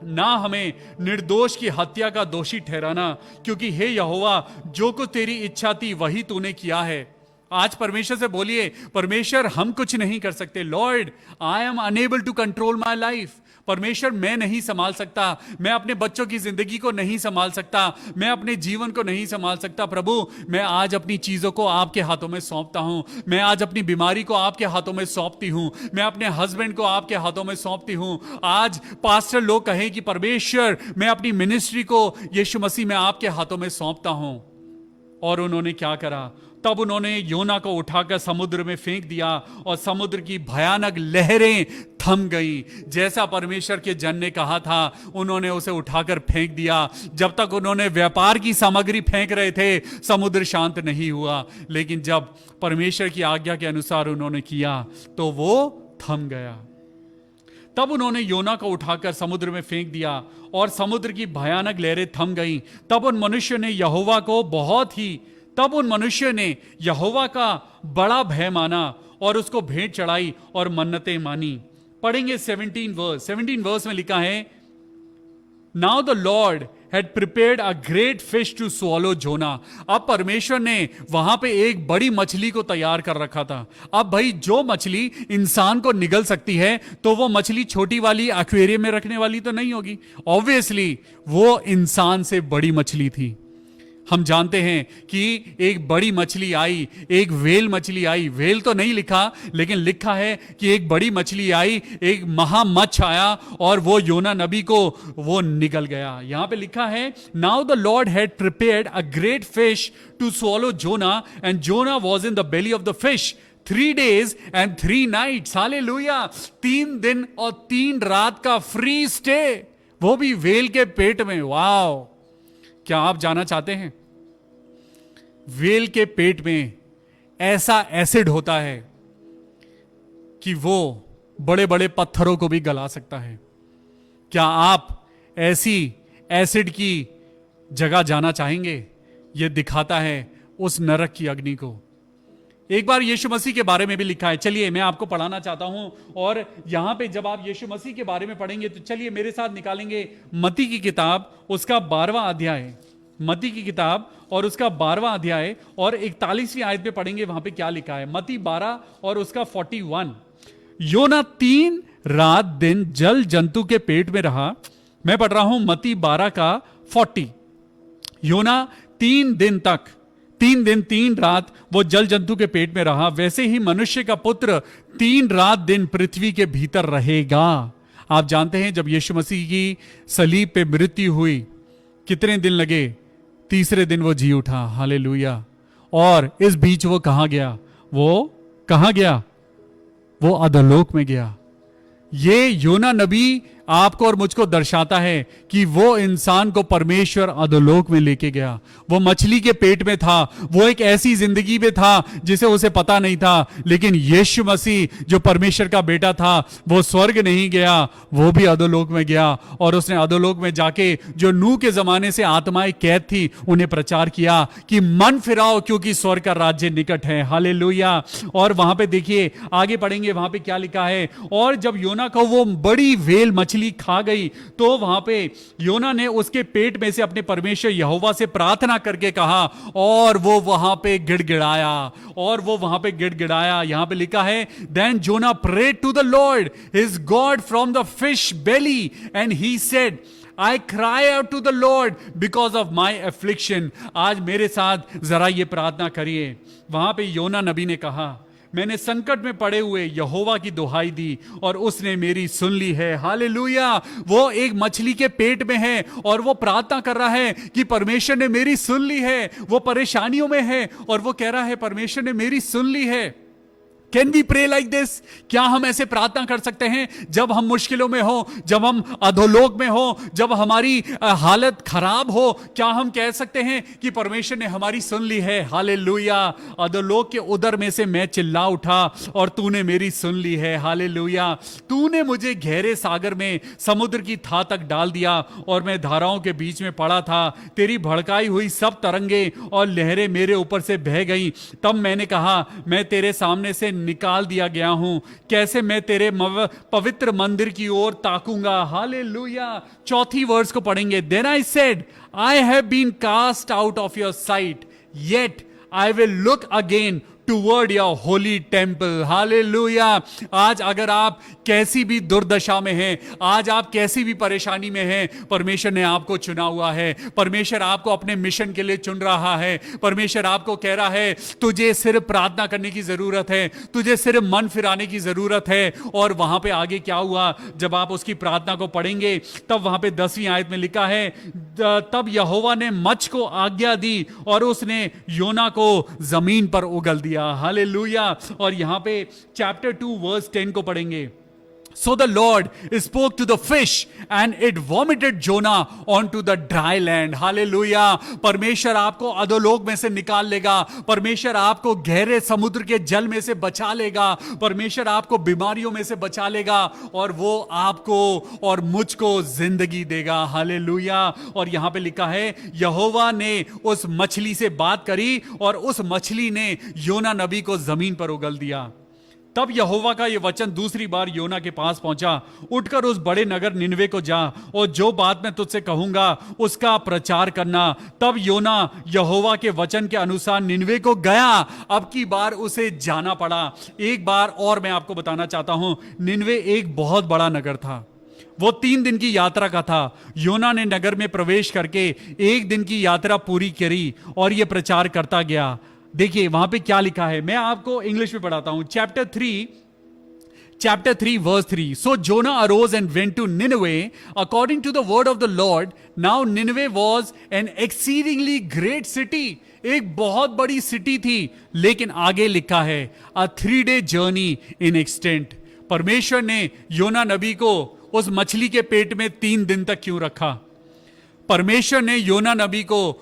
ना हमें निर्दोष की हत्या का दोषी ठहराना, क्योंकि हे यहोवा जो कुछ तेरी इच्छा थी वही तूने किया है। आज परमेश्वर से बोलिए, परमेश्वर हम कुछ नहीं कर सकते। Lord I am unable to control my life. परमेश्वर मैं नहीं संभाल सकता, मैं अपने बच्चों की जिंदगी को नहीं संभाल सकता, मैं अपने जीवन को नहीं संभाल सकता। प्रभु मैं आज अपनी चीजों को आपके हाथों में सौंपता हूं। मैं आज अपनी बीमारी को आपके हाथों में सौंपती हूं। मैं अपने हस्बैंड को आपके हाथों में सौंपती हूं। आज पास्टर लोग कहें कि परमेश्वर मैं अपनी मिनिस्ट्री को यीशु मसीह में आपके हाथों में सौंपता हूं। और उन्होंने क्या करा, तब उन्होंने योना को उठाकर समुद्र में फेंक दिया और समुद्र की भयानक लहरें थम गई। जैसा परमेश्वर के जन ने कहा था उन्होंने उसे उठाकर फेंक दिया। जब तक उन्होंने व्यापार की सामग्री फेंक रहे थे समुद्र शांत नहीं हुआ, लेकिन जब परमेश्वर की आज्ञा के अनुसार उन्होंने किया तो वो थम गया। तब उन्होंने योना को उठाकर समुद्र में फेंक दिया और समुद्र की भयानक लहरें थम गईं। तब उन मनुष्य ने यहोवा का बड़ा भय माना और उसको भेंट चढ़ाई और मन्नतें मानी। पढ़ेंगे 17 वर्स में लिखा है, now the Lord had prepared a great fish to swallow Jonah। अब परमेश्वर ने वहां पे एक बड़ी मछली को तैयार कर रखा था। अब भाई जो मछली इंसान को निगल सकती है तो वो मछली छोटी वाली एक्वेरियम में रखने वाली तो नहीं होगी। ऑब्वियसली वो इंसान से बड़ी मछली थी। हम जानते हैं कि एक बड़ी मछली आई, एक व्हेल मछली आई। व्हेल तो नहीं लिखा लेकिन लिखा है कि एक बड़ी मछली आई, एक महामच्छ आया और वो योना नबी को वो निगल गया। यहां पे लिखा है, now the Lord had prepared a great fish to swallow Jonah and Jonah was in the belly of the fish 3 days and 3 nights। Hallelujah. 3 दिन और 3 रात का फ्री स्टे, वो भी व्हेल के पेट में। वाओ, क्या आप जाना चाहते हैं? व्हेल के पेट में ऐसा एसिड होता है कि वो बड़े बड़े पत्थरों को भी गला सकता है। क्या आप ऐसी एसिड की जगह जाना चाहेंगे? यह दिखाता है उस नरक की अग्नि को। एक बार यीशु मसीह के बारे में भी लिखा है, चलिए मैं आपको पढ़ाना चाहता हूं। और यहां पे जब आप यीशु मसीह के बारे में पढ़ेंगे तो चलिए मेरे साथ निकालेंगे मत्ती की किताब, उसका 12वां अध्याय। मत्ती की किताब और उसका 12वां अध्याय और 41वीं आयत पे पढ़ेंगे, वहां पे क्या लिखा है। मत्ती 12 और उसका 41। योना 3 रात दिन जल जंतु के पेट में रहा। मैं पढ़ रहा हूं मत्ती 12 का 40। योना 3 दिन तक, 3 दिन 3 रात वो जल जंतु के पेट में रहा, वैसे ही मनुष्य का पुत्र 3 रात दिन पृथ्वी के भीतर रहेगा। आप जानते हैं जब यीशु मसीह की सलीब पे मृत्यु हुई, कितने दिन लगे? तीसरे दिन वो जी उठा। हालेलुया। और इस बीच वो कहां गया? वो कहां गया? वो अधोलोक में गया। ये योना नबी आपको और मुझको दर्शाता है कि वो इंसान को परमेश्वर अधोलोक में लेके गया। वो मछली के पेट में था, वो एक ऐसी जिंदगी में था जिसे उसे पता नहीं था, लेकिन यीशु मसीह जो परमेश्वर का बेटा था, वो स्वर्ग नहीं गया, वो भी अधोलोक में गया। और उसने अधोलोक में जाके जो नूह के जमाने से आत्माएं कैद थी, उन्हें प्रचार किया कि मन फिराओ क्योंकि स्वर्ग का राज्य निकट है। हालेलुया। और वहां पे देखिए, आगे पढ़ेंगे, वहां पे क्या लिखा है। और जब योना को वो बड़ी व्हेल मछली खा गई, तो वहां पे योना ने उसके पेट में से अपने परमेश्वर यहोवा से प्रार्थना करके कहा, और वो वहां पे गिड़गिड़ाया। और वो वहां पे गिड़गिड़ाया। यहां पे लिखा है, then Jonah prayed to the Lord his God from the fish belly and he said, I cry out to the Lord because of my affliction। आज मेरे साथ जरा ये प्रार्थना करिए। वहां पे योना नबी ने कहा, मैंने संकट में पड़े हुए यहोवा की दुहाई दी और उसने मेरी सुन ली है। हालेलुया। वो एक मछली के पेट में है और वो प्रार्थना कर रहा है कि परमेश्वर ने मेरी सुन ली है। वो परेशानियों में है और वो कह रहा है परमेश्वर ने मेरी सुन ली है। Can we pray like this? क्या हम ऐसे प्रार्थना कर सकते हैं जब हम मुश्किलों में हो, जब हम अधोलोक में हो, जब हमारी हालत खराब हो? क्या हम कह सकते हैं कि परमेश्वर ने हमारी सुन ली है? हालेलुया। अधोलोक के उदर में से मैं चिल्ला उठा और तूने मेरी सुन ली है। हालेलुया। तूने मुझे गहरे सागर में समुद्र की था तक डाल दिया और मैं धाराओं के बीच में पड़ा था। तेरी भड़काई हुई सब तरंगे और लहरें मेरे ऊपर से बह गई। तब मैंने कहा, मैं तेरे सामने से निकाल दिया गया हूं, कैसे मैं तेरे पवित्र मंदिर की ओर ताकूंगा। हालेलुया। चौथी वर्स को पढ़ेंगे। Then I said, I have been cast out of your sight, yet I will look again toward your holy temple. Hallelujah. आज अगर आप कैसी भी दुर्दशा में हैं, आज आप कैसी भी परेशानी में हैं, परमेश्वर ने आपको चुना हुआ है। परमेश्वर आपको अपने मिशन के लिए चुन रहा है। परमेश्वर आपको कह रहा है, तुझे सिर्फ प्रार्थना करने की जरूरत है, तुझे सिर्फ मन फिराने की जरूरत है। और वहां पे आगे क्या हुआ, जब आप उसकी प्रार्थना को पढ़ेंगे तब वहां पे 10वीं आयत में लिखा है, तब यहोवा ने मच्छ को आज्ञा दी और उसने योना को जमीन पर उगल दिया। हालेलुया। और यहां पे चैप्टर 2 वर्स 10 को पढ़ेंगे। So the Lord spoke to the fish and it vomited Jonah onto the dry land। Hallelujah. परमेश्वर आपको अधोलोक में से निकाल लेगा। परमेश्वर आपको गहरे समुद्र के जल में से बचा लेगा। परमेश्वर आपको बीमारियों में से बचा लेगा और वो आपको और मुझको जिंदगी देगा। हालेलुया। और यहां पे लिखा है, यहोवा ने उस मछली से बात करी और उस मछली ने योना नबी को जमीन पर उगल दिया। तब यहोवा का यह वचन दूसरी बार योना के पास पहुंचा, उठकर उस बड़े नगर निनवे को जा और जो बात मैं तुझसे कहूंगा उसका प्रचार करना। तब योना यहोवा के वचन के अनुसार निनवे को गया। अब की बार उसे जाना पड़ा। एक बार और मैं आपको बताना चाहता हूं, निनवे एक बहुत बड़ा नगर था। वो 3 दिन की यात्रा का था। योना ने नगर में प्रवेश करके 1 दिन की यात्रा पूरी करी और यह प्रचार करता गया। देखिए वहां पे क्या लिखा है, मैं आपको इंग्लिश में पढ़ाता हूं। Chapter 3 verse 3। So Jonah arose and went to Nineveh according to the word of the Lord. Now Nineveh was an exceedingly great city. एक बहुत बड़ी सिटी थी, लेकिन आगे लिखा है a 3 day journey in extent. परमेश्वर ने योना नबी को उस मछली के पेट में 3 दिन तक क्यों रखा? परमेश्वर ने योना नबी को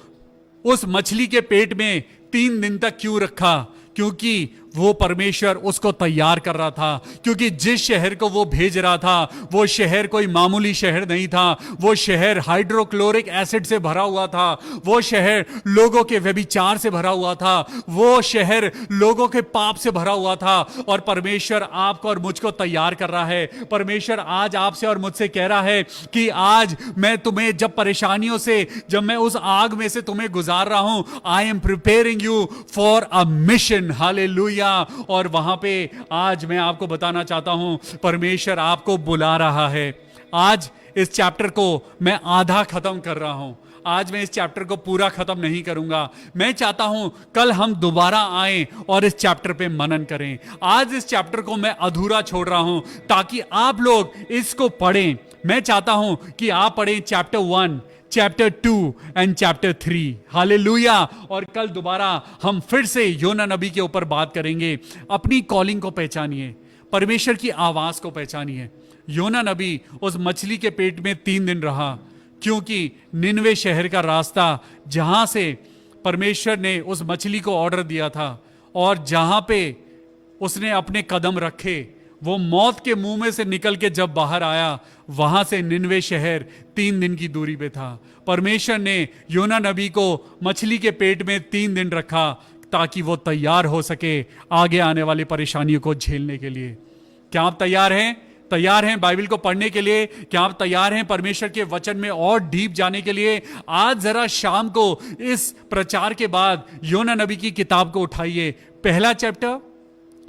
उस मछली के पेट में 3 दिन तक क्यों रखा? क्योंकि वो परमेश्वर उसको तैयार कर रहा था, क्योंकि जिस शहर को वो भेज रहा था वो शहर कोई मामूली शहर नहीं था। वो शहर हाइड्रोक्लोरिक एसिड से भरा हुआ था, वो शहर लोगों के व्यभिचार से भरा हुआ था, वो शहर लोगों के पाप से भरा हुआ था। और परमेश्वर आपको और मुझको तैयार कर रहा है। परमेश्वर आज आपसे और मुझसे कह रहा है कि आज मैं तुम्हें जब परेशानियों से, जब मैं उस आग में से तुम्हें गुजार रहा हूं, I am preparing you for a mission. Hallelujah. और वहां पे आज मैं आपको बताना चाहता हूं, परमेश्वर आपको बुला रहा है। आज इस चैप्टर को मैं आधा खत्म कर रहा हूं, आज मैं इस चैप्टर को पूरा खत्म नहीं करूंगा। मैं चाहता हूं कल हम दोबारा आएं और इस चैप्टर पे मनन करें। आज इस चैप्टर को मैं अधूरा छोड़ रहा हूं ताकि आप लोग इसको पढ़ें। मैं चाहता हूं कि आप पढ़ें chapter 1, chapter 2 and chapter 3। Hallelujah. और कल दोबारा हम फिर से योना नबी के ऊपर बात करेंगे। अपनी कॉलिंग को पहचानिए, परमेश्वर की आवाज को पहचानिए। योना नबी उस मछली के पेट में 3 दिन रहा, क्योंकि निनवे शहर का रास्ता जहां से परमेश्वर ने उस मछली को ऑर्डर दिया था और जहां पे उसने अपने कदम रखे, वो मौत के मुंह में से निकल के जब बाहर आया, वहां से निनवे शहर 3 दिन की दूरी पे था। परमेश्वर ने योना नबी को मछली के पेट में 3 दिन रखा ताकि वो तैयार हो सके आगे आने वाली परेशानियों को झेलने के लिए। क्या आप तैयार हैं? तैयार हैं बाइबल को पढ़ने के लिए? क्या आप तैयार हैं परमेश्वर के वचन में और डीप जाने के लिए? आज जरा शाम को इस प्रचार के बाद योना नबी की किताब को उठाइए, पहला chapter,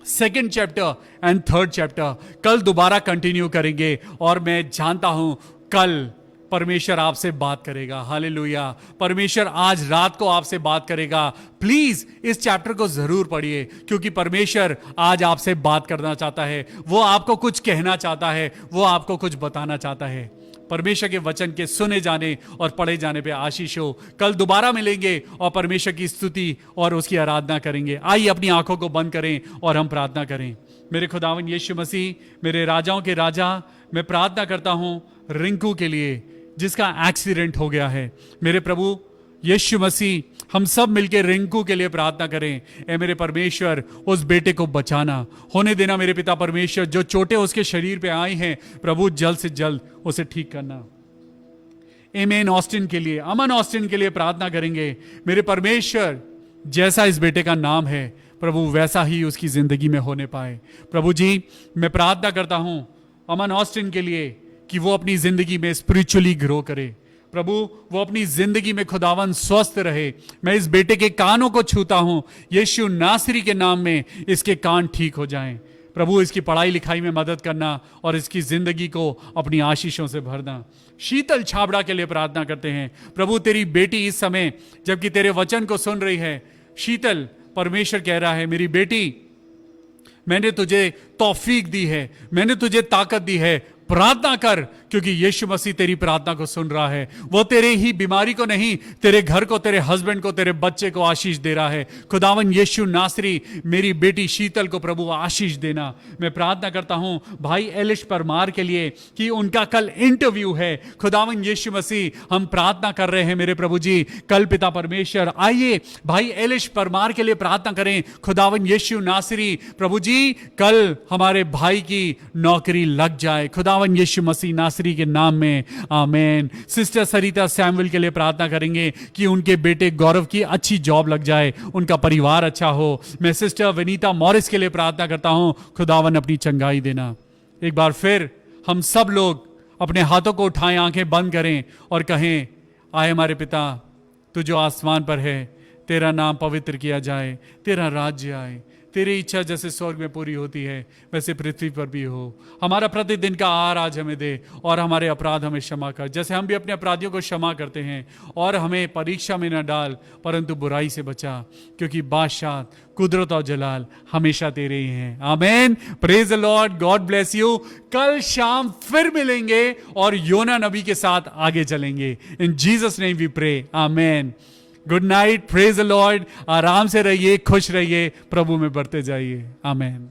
second chapter and third chapter. कल दोबारा कंटिन्यू करेंगे और मैं जानता हूं कल परमेश्वर आपसे बात करेगा। हालेलुया। परमेश्वर आज रात को आपसे बात करेगा। प्लीज इस चैप्टर को जरूर पढ़िए, क्योंकि परमेश्वर आज आपसे बात करना चाहता है। वो आपको कुछ कहना चाहता है, वो आपको कुछ बताना चाहता है। परमेश्वर के वचन के सुने जाने और पढ़े जाने पे आशीष हो। कल दोबारा मिलेंगे और परमेश्वर की स्तुति और उसकी आराधना करेंगे। आइए अपनी आंखों को बंद करें और हम प्रार्थना करें। मेरे खुदावन यीशु मसीह, मेरे राजाओं के राजा, मैं प्रार्थना करता हूं रिंकू के लिए जिसका एक्सीडेंट हो गया है। मेरे प्रभु यीशु मसीह, हम सब मिलकर रिंकू के लिए प्रार्थना करें। ए मेरे परमेश्वर, उस बेटे को बचाना, होने देना मेरे पिता परमेश्वर। जो चोटें उसके शरीर पे आई हैं प्रभु, जल्द से जल्द उसे ठीक करना। एमेन ऑस्टिन के लिए, अमन ऑस्टिन के लिए प्रार्थना करेंगे। मेरे परमेश्वर, जैसा इस बेटे का नाम है प्रभु, वैसा ही उसकी जिंदगी में होने पाए। प्रभु जी, मैं प्रार्थना करता हूं अमन ऑस्टिन के लिए कि वो अपनी जिंदगी में स्पिरिचुअली ग्रो करे। प्रभु, वो अपनी जिंदगी में खुदावन स्वस्थ रहे। मैं इस बेटे के कानों को छूता हूं, यीशु नासरी के नाम में इसके कान ठीक हो जाएं। प्रभु, इसकी पढ़ाई लिखाई में मदद करना और इसकी जिंदगी को अपनी आशीषों से भरना। शीतल छाबड़ा के लिए प्रार्थना करते हैं। प्रभु, तेरी बेटी इस समय जबकि तेरे वचन को सुन रही है, शीतल, परमेश्वर कह रहा है, मेरी बेटी, मैंने तुझे तौफीक दी है, मैंने तुझे ताकत दी है, प्रार्थना कर, क्योंकि यीशु मसीह तेरी प्रार्थना को सुन रहा है। वो तेरे ही बीमारी को नहीं, तेरे घर को, तेरे हस्बैंड को, तेरे बच्चे को आशीष दे रहा है। खुदावन यीशु नासरी, मेरी बेटी शीतल को प्रभु आशीष देना। मैं प्रार्थना करता हूं भाई एलिश परमार के लिए कि उनका कल इंटरव्यू है। खुदावन यीशु मसीह, हम प्रार्थना कर रहे हैं मेरे प्रभु जी, कल पिता परमेश्वर, आइए भाई एलिश परमार के लिए प्रार्थना करें। खुदावन यीशु नासरी, प्रभु जी, कल हमारे भाई की नौकरी लग जाए खुदावन यीशु मसीह नासरी के नाम में, आमीन। सिस्टर सरिता सैमुअल के लिए प्रार्थना करेंगे कि उनके बेटे गौरव की अच्छी जॉब लग जाए, उनका परिवार अच्छा हो। मैं सिस्टर विनीता मॉरिस के लिए प्रार्थना करता हूं, खुदावन अपनी चंगाई देना। एक बार फिर हम सब लोग अपने हाथों को उठाएं, आंखें बंद करें और कहें, आए हमारे पिता, तू जो आसमान पर है, तेरा नाम पवित्र किया जाए, तेरा राज्य आए, तेरी इच्छा जैसे स्वर्ग में पूरी होती है वैसे पृथ्वी पर भी हो। हमारा प्रतिदिन का आहार आज हमें दे और हमारे अपराध हमें क्षमा कर, जैसे हम भी अपने अपराधियों को क्षमा करते हैं। और हमें परीक्षा में न डाल, परंतु बुराई से बचा, क्योंकि बादशाह, कुदरत और जलाल हमेशा तेरे ही हैं। आमीन। Praise the Lord. God bless you. कल शाम फिर मिलेंगे और योना नबी के साथ आगे चलेंगे। In Jesus name we pray. Amen. Good night. Praise the Lord. आराम से रहिए, खुश रहिए, प्रभु में बढ़ते जाइए। आमीन।